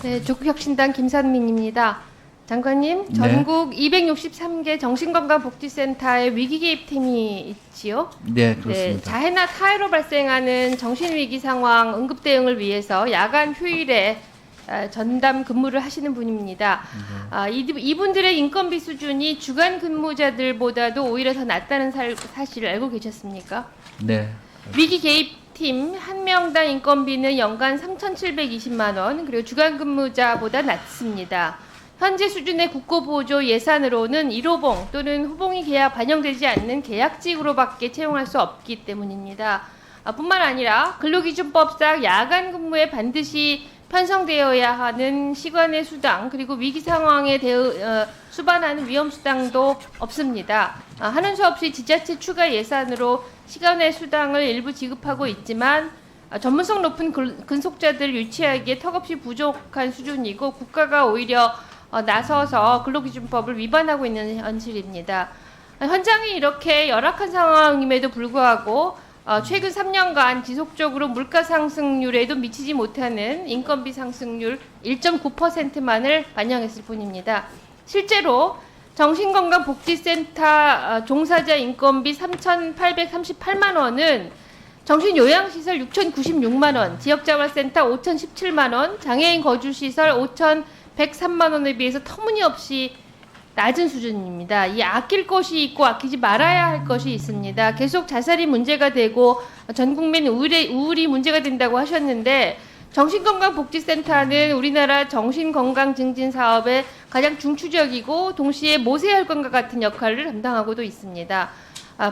네, 조국혁신당 김선민입니다. 장관님, 전국 263개 정신건강복지센터에 위기개입팀이 있지요? 네, 그렇습니다. 자해나 타해로 발생하는 정신위기 상황 응급 대응을 위해서 야간 휴일에 전담 근무를 하시는 분입니다. 이분들의 인건비 수준이 주간 근무자들보다도 오히려 더 낮다는 사실을 알고 계셨습니까? 네. 위기 개입팀 한 명당 인건비는 연간 3,720만 원, 그리고 주간 근무자보다 낮습니다. 현재 수준의 국고보조 예산으로는 1호봉 또는 후봉이 계약 반영되지 않는 계약직으로밖에 채용할 수 없기 때문입니다. 뿐만 아니라 근로기준법상 야간 근무에 반드시 편성되어야 하는 시간의 수당, 그리고 위기 상황에 수반하는 위험수당도 없습니다. 하는 수 없이 지자체 추가 예산으로 시간의 수당을 일부 지급하고 있지만 전문성 높은 근속자들을 유치하기에 턱없이 부족한 수준이고 국가가 오히려 나서서 근로기준법을 위반하고 있는 현실입니다. 현장이 이렇게 열악한 상황임에도 불구하고 최근 3년간 지속적으로 물가 상승률에도 미치지 못하는 인건비 상승률 1.9%만을 반영했을 뿐입니다. 실제로 정신건강복지센터 종사자 인건비 3,838만 원은 정신요양시설 6,096만 원, 지역자활센터 5,017만 원, 장애인 거주시설 5,103만 원에 비해서 터무니없이 낮은 수준입니다. 이 아낄 것이 있고 아끼지 말아야 할 것이 있습니다. 계속 자살이 문제가 되고 전 국민 우울이 문제가 된다고 하셨는데 정신건강복지센터는 우리나라 정신건강 증진 사업의 가장 중추적이고 동시에 모세혈관과 같은 역할을 담당하고도 있습니다.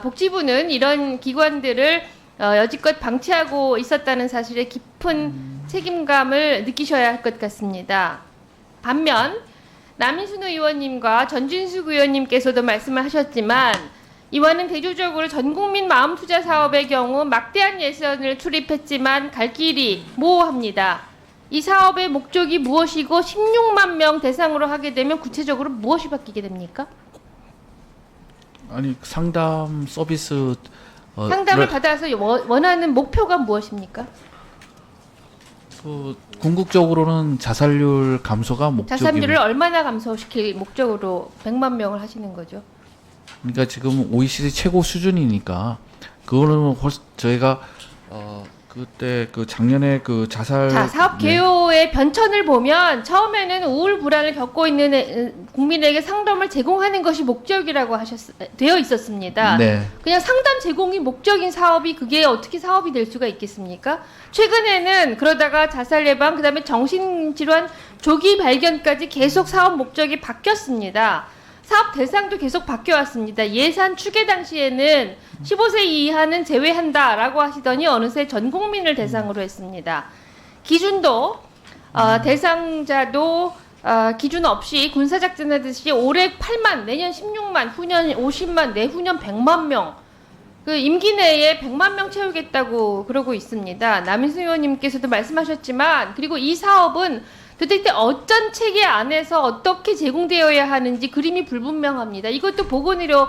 복지부는 이런 기관들을 여지껏 방치하고 있었다는 사실에 깊은 책임감을 느끼셔야 할 것 같습니다. 반면 남인순 의원님과 전진숙 의원님께서도 말씀을 하셨지만 이와는 대조적으로 전국민 마음투자 사업의 경우 막대한 예산을 투입했지만 갈 길이 모호합니다. 이 사업의 목적이 무엇이고 16만 명 대상으로 하게 되면 구체적으로 무엇이 바뀌게 됩니까? 아니 상담 서비스 상담을 받아서 원하는 목표가 무엇입니까? 궁극적으로는 자살률 감소가 목적입니다. 자살률을 얼마나 감소시킬 목적으로 100만 명을 하시는 거죠? 그러니까 지금 OECD 최고 수준이니까 그거는 저희가 그때 그 작년에 그 자살 사업 개요의 변천을 보면 처음에는 우울 불안을 겪고 있는 국민에게 상담을 제공하는 것이 목적이라고 되어 있었습니다. 네. 그냥 상담 제공이 목적인 사업이 그게 어떻게 사업이 될 수가 있겠습니까? 최근에는 그러다가 자살 예방, 그다음에 정신질환 조기 발견까지 계속 사업 목적이 바뀌었습니다. 사업 대상도 계속 바뀌어왔습니다. 예산 추계 당시에는 15세 이하는 제외한다라고 하시더니 어느새 전 국민을 대상으로 했습니다. 기준도 대상자도 기준 없이 군사작전 하듯이 올해 8만, 내년 16만, 후년 50만, 내후년 100만 명, 그 임기 내에 100만 명 채우겠다고 그러고 있습니다. 남인순 의원님께서도 말씀하셨지만, 그리고 이 사업은 도대체 어떤 체계 안에서 어떻게 제공되어야 하는지 그림이 불분명합니다. 이것도 보건의료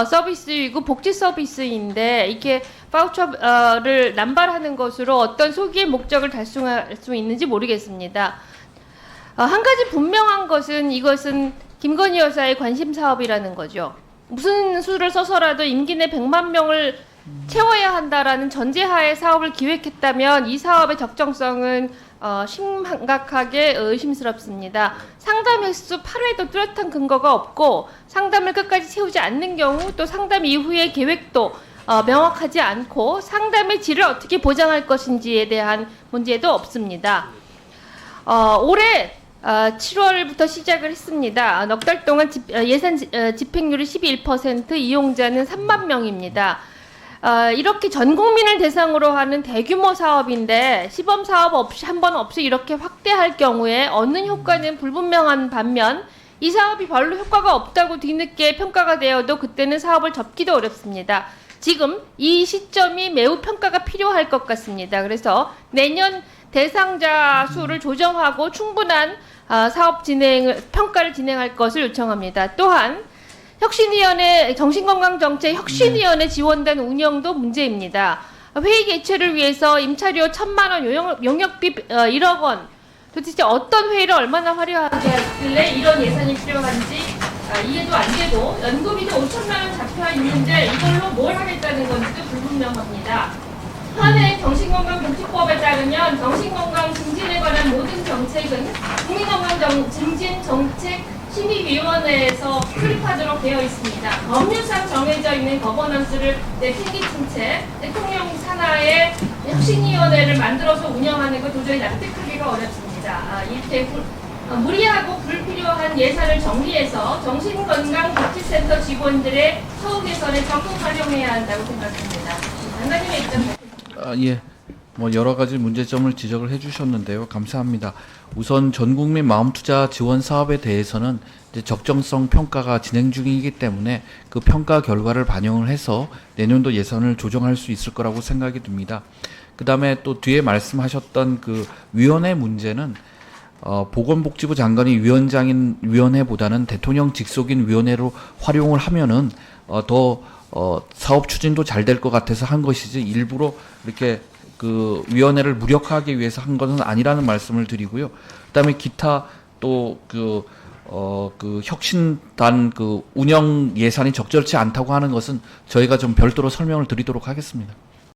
서비스이고 복지 서비스인데 이렇게 바우처를 남발하는 것으로 어떤 소기의 목적을 달성할 수 있는지 모르겠습니다. 한 가지 분명한 것은 이것은 김건희 여사의 관심 사업이라는 거죠. 무슨 수를 써서라도 임기 내 100만 명을 채워야 한다라는 전제하에 사업을 기획했다면 이 사업의 적정성은 심각하게 의심스럽습니다. 상담 횟수 8회도 뚜렷한 근거가 없고 상담을 끝까지 채우지 않는 경우 또 상담 이후의 계획도 명확하지 않고 상담의 질을 어떻게 보장할 것인지에 대한 문제도 없습니다. 올해 7월부터 시작을 했습니다. 넉 달 동안 예산 집행률이 11%, 이용자는 3만 명입니다. 이렇게 전 국민을 대상으로 하는 대규모 사업인데 시범 사업 없이 한 번 없이 이렇게 확대할 경우에 얻는 효과는 불분명한 반면 이 사업이 별로 효과가 없다고 뒤늦게 평가가 되어도 그때는 사업을 접기도 어렵습니다. 지금 이 시점이 매우 평가가 필요할 것 같습니다. 그래서 내년 대상자 수를 조정하고 충분한 사업 평가를 진행할 것을 요청합니다. 또한 혁신위원회, 정신건강정책 혁신위원회 지원단 운영도 문제입니다. 회의 개최를 위해서 임차료 1,000만 원, 용역비 1억 원, 도대체 어떤 회의를 얼마나 화려하게 했길래 이런 예산이 필요한지 이해도 안 되고, 연금이도 5천만 원 잡혀 있는데 이걸로 뭘 하겠다는 건지도 불분명합니다. 현행 정신건강복지법에 따르면 정신건강 증진에 관한 모든 정책은 국민건강 증진 정책 심의위원회에서 수립하도록 되어 있습니다. 법률상 정해져 있는 거버넌스를 내팽개친 채 대통령 산하의 혁신위원회를 만들어서 운영하는 것 도저히 납득하기가 어렵습니다. 이렇게 무리하고 불필요한 예산을 정리해서 정신건강복지센터 직원들의 처우 개선에 적극 활용해야 한다고 생각합니다. 장관님의 입장. 예. 뭐 여러 가지 문제점을 지적을 해주셨는데요. 감사합니다. 우선 전국민 마음투자 지원 사업에 대해서는 이제 적정성 평가가 진행 중이기 때문에 그 평가 결과를 반영을 해서 내년도 예산을 조정할 수 있을 거라고 생각이 듭니다. 그 다음에 또 뒤에 말씀하셨던 그 위원회 문제는 보건복지부 장관이 위원장인 위원회보다는 대통령 직속인 위원회로 활용을 하면은 더 사업 추진도 잘 될 것 같아서 한 것이지 일부러 이렇게 그 위원회를 무력화하기 위해서 한 것은 아니라는 말씀을 드리고요. 그다음에 기타 또 그 혁신단 그 운영 예산이 적절치 않다고 하는 것은 저희가 좀 별도로 설명을 드리도록 하겠습니다.